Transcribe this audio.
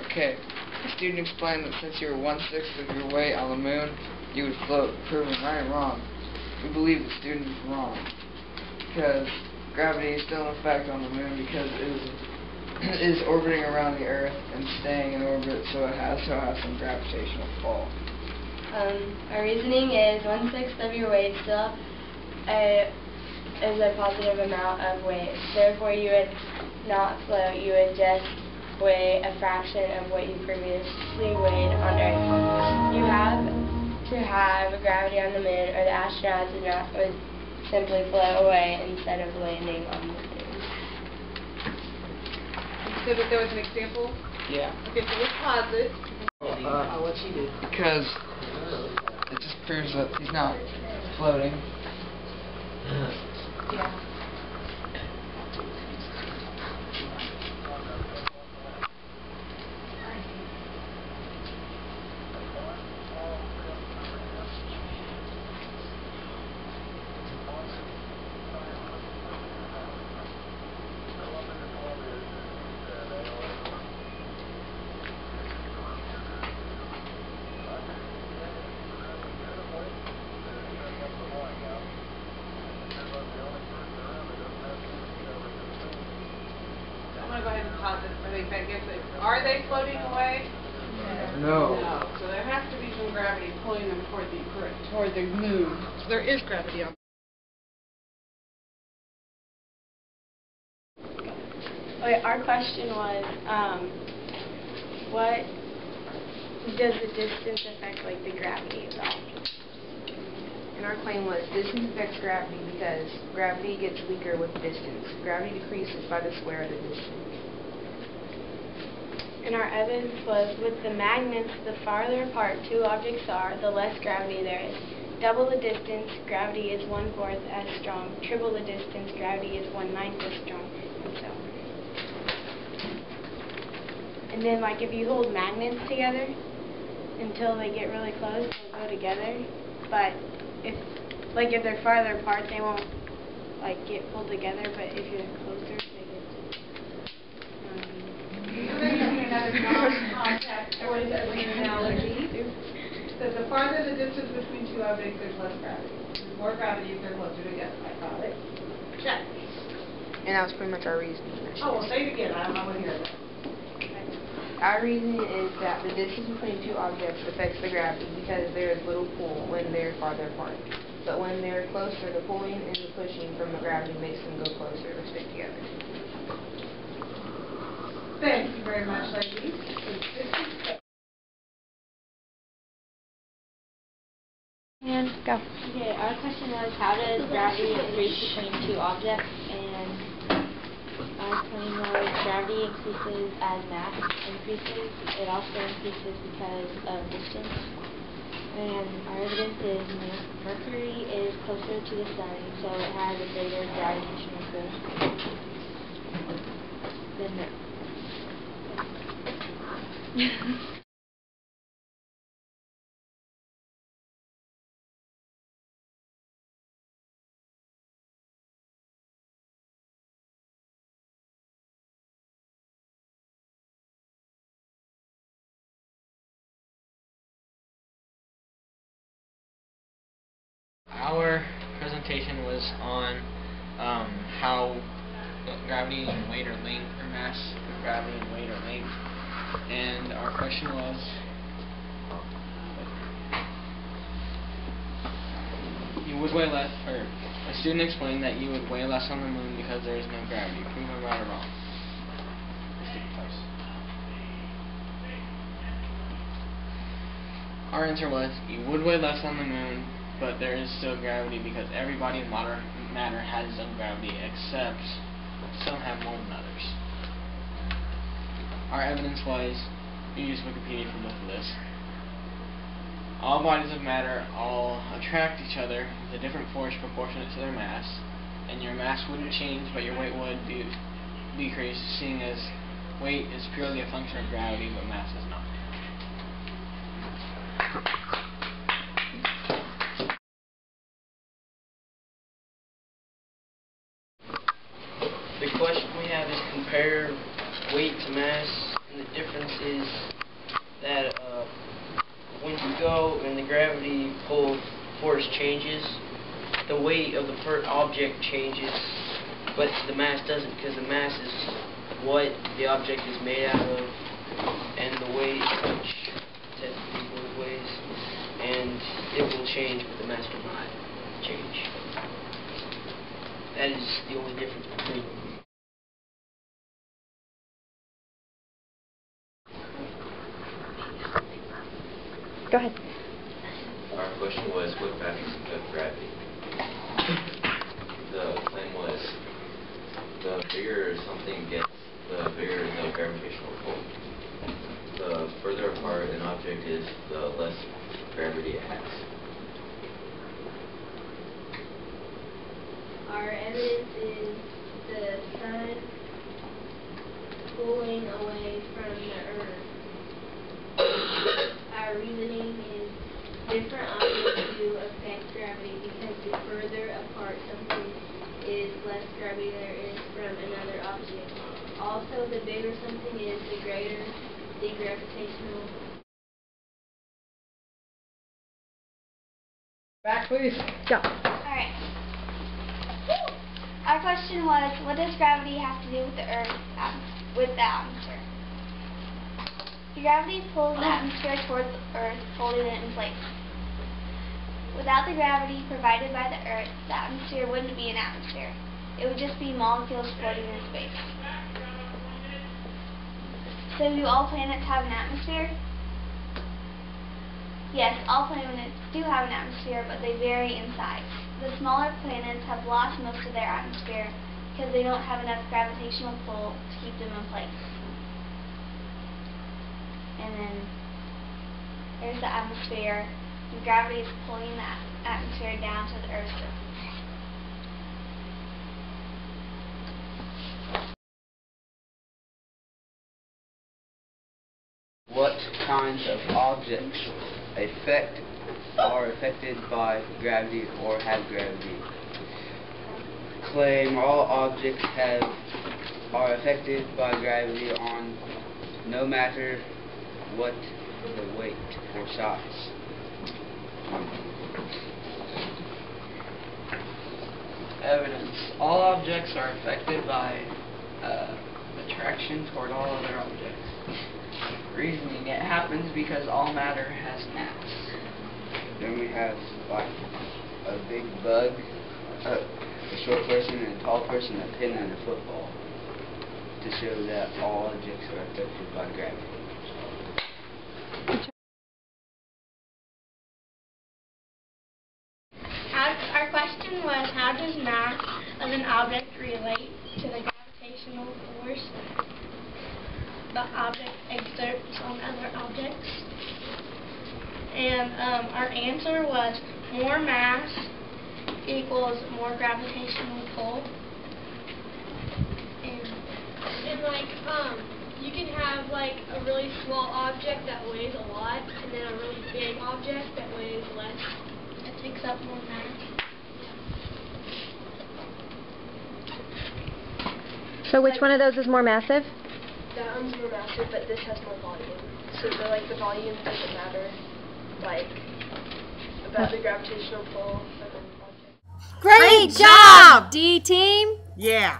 Okay, the student explained that since you were 1/6 of your weight on the moon, you would float, proving right and wrong. We believe the student is wrong, because gravity is still in effect on the moon because it is orbiting around the Earth and staying in orbit, so it has some gravitational pull. Our reasoning is 1/6 of your weight still is a positive amount of weight. Therefore, you would not float. You would just weigh a fraction of what you previously weighed on Earth. You have to have gravity on the moon, or the astronauts would simply float away instead of landing on the moon. You said that there was an example? Yeah. Okay, so let's pause it. What she do? Because it just proves that he's not floating. Yeah. I'm going to go ahead and pause it for the second. Are they floating away? No. No. So there has to be some gravity pulling them toward the moon. So there is gravity on. Okay, our question was, what does the distance affect, like, the gravity at all? And our claim was distance affects gravity because gravity gets weaker with distance. Gravity decreases by the square of the distance. And our evidence was, with the magnets, the farther apart two objects are, the less gravity there is. Double the distance, gravity is 1/4 as strong. Triple the distance, gravity is 1/9 as strong, and so on. And then, like, if you hold magnets together until they get really close, they'll go together. But if they're farther apart, they won't, like, get pulled together. But if you're closer, they get. We're using another non-contact analogy. So the farther the distance between two objects, there's less gravity. There's more gravity if they're closer together. I got it. Check. And that was pretty much our reasoning. Oh, well, say it again. I want to hear that. Our reasoning is that the distance between two objects affects the gravity because there is little pull when they're farther apart. But when they're closer, the pulling and the pushing from the gravity makes them go closer or stick together. Thank you very much, ladies. And go. Okay, our question was, how does gravity increase between two objects? And our claim was, gravity increases as mass increases. It also increases because of distance. And our evidence is Mercury is closer to the sun, so it has a greater gravitational pull than Mercury. Our presentation was on how gravity and weight are linked, or mass and gravity and weight are linked, and our question was, you would weigh less, or a student explained that you would weigh less on the moon because there is no gravity. Prove them right or wrong. Our answer was, you would weigh less on the moon, but there is still gravity because every body of matter has its own gravity, except some have more than others. Our evidence was, you use Wikipedia for both of this. All bodies of matter all attract each other with a different force proportionate to their mass, and your mass wouldn't change, but your weight would decrease, seeing as weight is purely a function of gravity, but mass is not. gravity pull force changes, the weight of the object changes, but the mass doesn't, because the mass is what the object is made out of, and the weight, which technically both ways, and it will change, but the mass will not change. That is the only difference between them. Go ahead. Our question was, what factors affect gravity? The claim was, the bigger something gets, the bigger the gravitational pull. The further apart an object is, the less gravity it has. Our evidence is the sun pulling away from the earth. Our reasoning is different objects do affect gravity because the further apart something is, less gravity there is from another object. Also, the bigger something is, the greater the gravitational. Back, please. Go. Alright. Our question was, what does gravity have to do with the Earth, with the atmosphere? The gravity pulls the atmosphere towards the Earth, holding it in place. Without the gravity provided by the Earth, the atmosphere wouldn't be an atmosphere. It would just be molecules floating in space. So do all planets have an atmosphere? Yes, all planets do have an atmosphere, but they vary in size. The smaller planets have lost most of their atmosphere because they don't have enough gravitational pull to keep them in place. And then there's the atmosphere, and gravity is pulling that atmosphere down to the Earth's surface. What kinds of objects are affected by gravity or have gravity? Claim all objects are affected by gravity on no matter what the weight or size. Evidence. All objects are affected by attraction toward all other objects. Reasoning. It happens because all matter has mass. Then we have like a big bug, a short person and a tall person, a pin and a football, to show that all objects are affected by gravity. Our question was, how does mass of an object relate to the gravitational force the object exerts on other objects? And our answer was, more mass equals more gravitational pull. And like, you can have like a really small object that weighs a lot, and then a really big object that weighs less. It takes up more mass. So which one of those is more massive? That one's more massive, but this has more volume. So the volume doesn't matter, like, about the gravitational pull of an object. Great job, D team. Yeah.